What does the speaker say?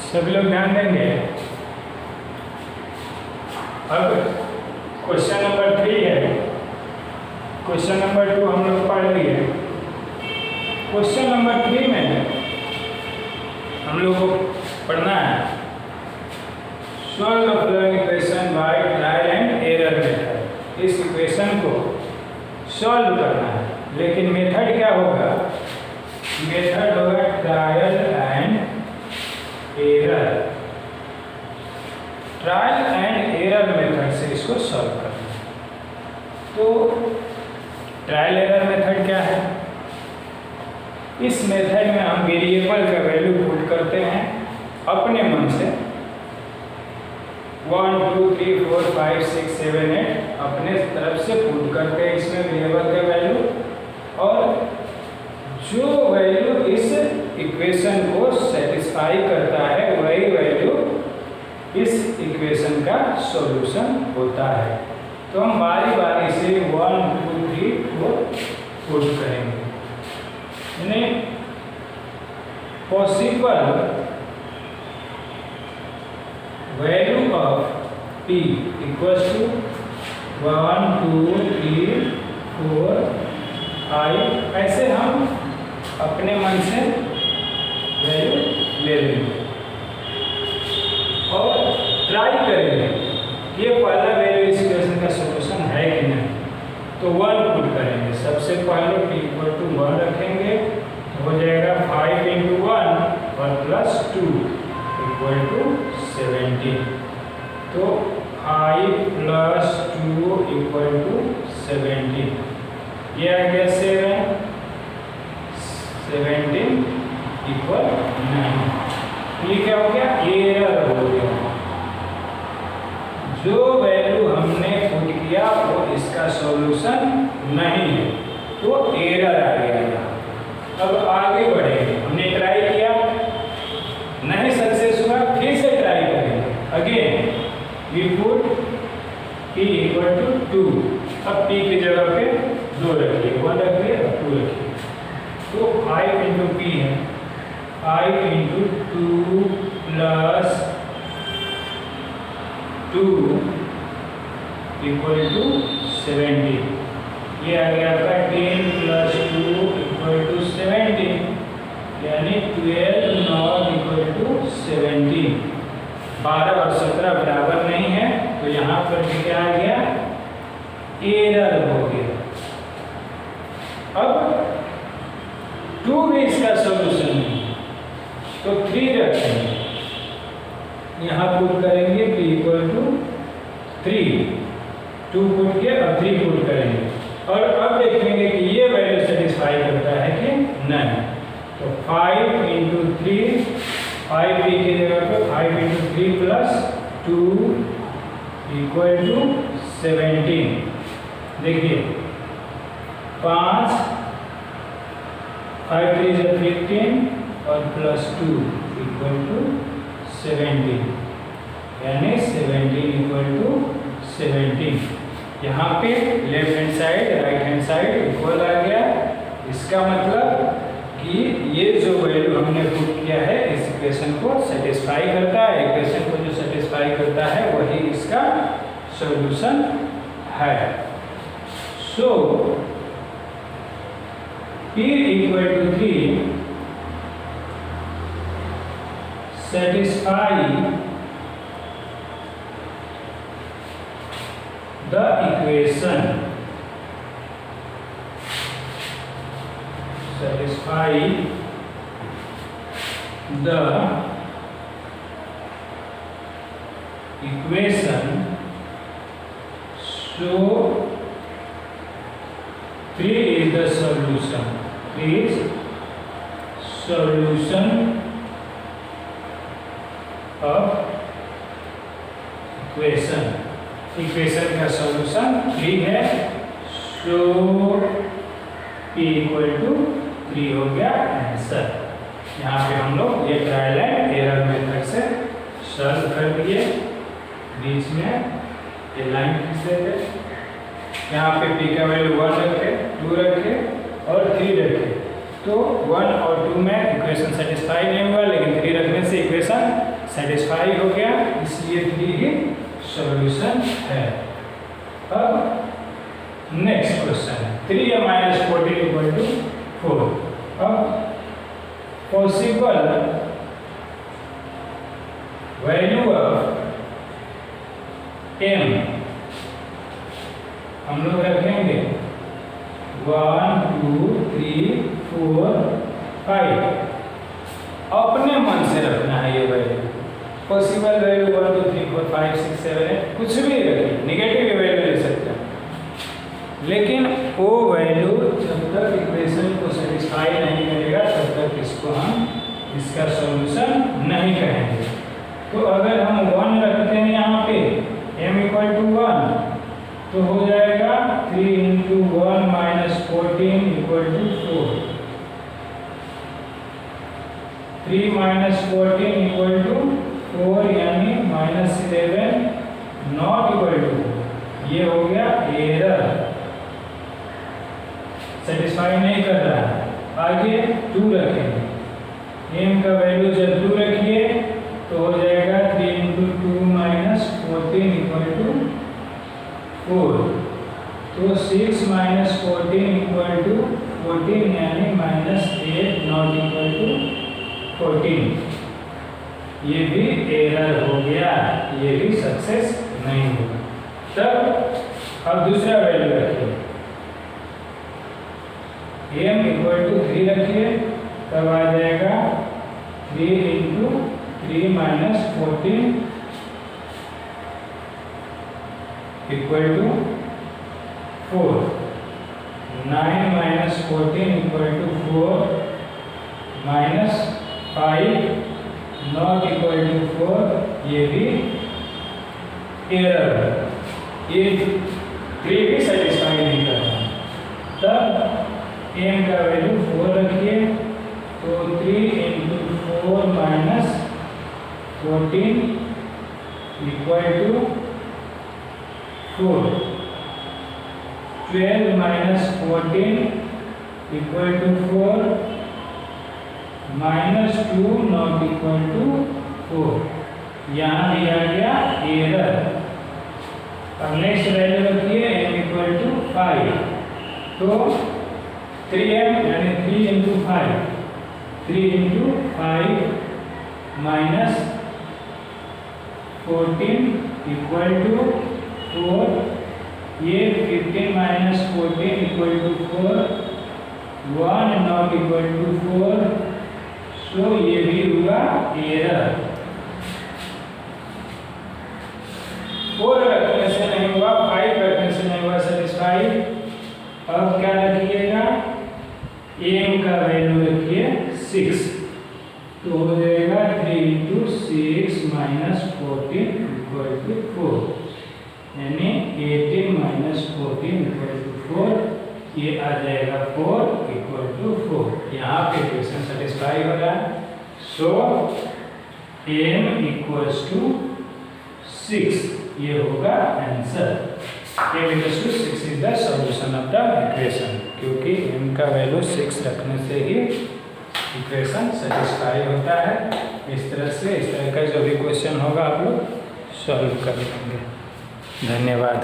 सभी लोग ध्यान देंगे। अब क्वेश्चन नंबर 3 है। क्वेश्चन नंबर 2 हम लोग पढ़ लिए। क्वेश्चन नंबर 3 में हम लोग को पढ़ना है solve the following equation by trial and error method. इस इक्वेशन को सॉल्व करना है, लेकिन मेथड क्या होगा? मेथड होगा trial and error. Trial and error method से इसको सॉल्व करना है। तो ट्रायल एरर मेथड क्या है? इस मेथड में हम वेरिएबल का वैल्यू पुट करते हैं अपने मन से। 1 2 3 4 5 6 7 8 अपने तरफ से पुट करते हैं इसमें वेरिएबल का वैल्यू, और जो वैल्यू इस इक्वेशन को सेटिस्फाई करता है वही वैल्यू इस इक्वेशन का सॉल्यूशन होता है। तो हम बारी बारी से 1 2 3 4 पुट करेंगे। यानी possible value of p equals to 1 2 3 4 5, ऐसे हम अपने मन से वैल्यू ले लेंगे और ट्राई करेंगे ये पहला वैल्यू इस इक्वेशन का सॉल्यूशन है कि नहीं। तो 1 पुट करेंगे। सबसे पहले p इक्वल टू 1 रखेंगे, तो हो जाएगा 5 × 1 और प्लस 2 इक्वल टू 17। तो 5 + 2 इक्वल टू 17। ये आ गया 7 17 इक्वल 9। ये क्या हो गया? एरर हो गया। जो वैल्यू हमने पुट किया वो इसका सॉल्यूशन नहीं है, तो एरर आ गया यहाँ। अब आगे बढ़ेंगे। हमने ट्राई किया, नहीं सक्सेस हुआ, फिर से ट्राई करेंगे। Again we put p equal to 2। अब p की जगह पे 2 रखिए, 1 रखिए और 2 रखिए। तो 5 × p है, 5 × 2 + 2 इक्वल टू 17। ये आ गया आपका 10 + 2 इक्वल टू 17, यानी 12 9 इक्वल टू 17। 12 और 17 बराबर नहीं है, तो यहाँ पर क्या आ गया? एरर हो गया। अब 2 भी इसका सॉल्यूशन नहीं, तो 3 रखेंगे। यहाँ पुट करेंगे p इक्वल टू 3। 2 पुट के अब 3 पुट करेंगे, और अब देखेंगे कि ये वैल्यू सेटिस्फाई करता है कि नहीं। तो 5 × 3, 5p की जगह पे 5 × 3 + 2 इक्वल टू 17। देखिए 5 5 3 = 15 और प्लस 2 इक्वल टू 17, यानी 17 इक्वल टू 17। यहाँ पे left hand side right hand side equal आ गया। इसका मतलब कि ये जो वैल्यू हमने पुट किया है इस इक्वेशन को सेटिस्फाई करता है। इक्वेशन को जो सेटिस्फाई करता है वही इसका सॉल्यूशन है। So p equal to 3 satisfy the equation, satisfy the equation, so 3 is the solution. 3 is solution of equation का सॉल्यूशन 3 है। सो p इक्वल टू 3 हो गया आंसर। यहाँ पे हम लोग ये ट्रायल एंड एरर मेथड से सॉल्व कर दिए। बीच में ये लाइन खींच देते, यहाँ पे p का वैल्यू 1 रखे, 2 रखे और 3 रखे। तो 1 और 2 में इक्वेशन सेटिस्फाई नहीं हुआ, लेकिन 3 रखने से इक्वेशन सेटिस्फाई हो गया, इसलिए 3 ही सॉल्यूशन है। अब नेक्स्ट क्वेश्चन है 3m - 14 = 4। अब पॉसिबल वैल्यू ऑफ m हम लोग रखेंगे 1 2 3 4 5। अपने मन से रखना है ये वैल्यू। पॉसिबल वैल्यू 1 2 3 4 5 6 7 8 कुछ भी रखिए, निगेटिव वैल्यू ले सकते हैं, लेकिन वो वैल्यू जब तक इक्वेशन को सेटिस्फाई नहीं करेगा तब तक इसको हम इसका सॉल्यूशन नहीं कहेंगे। तो अगर हम 1 रखते हैं यहाँ पे m = 1 तो हो जाएगा 3 × 1 - 14 = 4। 3 - 14 = 4 यानी -11 नॉट इक्वल टू, ये हो गया एरर, सेटिस्फाई नहीं कर रहा है। आगे 2 रखेंगे, m का वैल्यू जब 2 रखिए तो हो जाएगा 3 × 2 - 14 = 4। तो 6 - 14 = 14 यानी -8 नॉट इक्वल टू 14। ये भी एरर हो गया, ये भी सक्सेस नहीं होगा। तब अब दूसरा वैल्यू रखिए, m = 3 रखिए, तब आ जाएगा 3 × 3 - 14 = 4। 9 - 14 = 4 -5 नॉट इक्वल टू 4, ये भी एरर है, ये 3 भी सेटिस्फाई नहीं कर रहा। तब m का वैल्यू 4 रखिए, तो 3 × 4 - 14 = 4। 12 - 14 = 4 -2 नॉट इक्वल टू 4। यहाँ दिया गया एरर। अब नेक्स्ट वैल्यू रखिए m = 5, तो 3m यानी 3 × 5, 3 × 5 -14 = 4। ये 15 - 14 = 4, 1 नॉट इक्वल टू 4, सो ये भी हुआ एरर। 4 रखने से नहीं हुआ, 5 रखने से नहीं हुआ सेटिस्फाई। अब क्या रखिएगा, m का वैल्यू रखिए 6, तो हो जाएगा 3 × 6 - 14 = 4 यानी 18 - 14 = 4। ये आ जाएगा 4 = 4। यहाँ पे इक्वेशन सेटिस्फाई हो रहा है। सो m = 6, ये होगा answer. m = 6 is the solution of the equation, क्योंकि m का वैल्यू 6 रखने से ही इक्वेशन सेटिस्फाई होता है। इस तरह का जो भी क्वेश्चन होगा आप लोग सॉल्व कर लेंगे। धन्यवाद।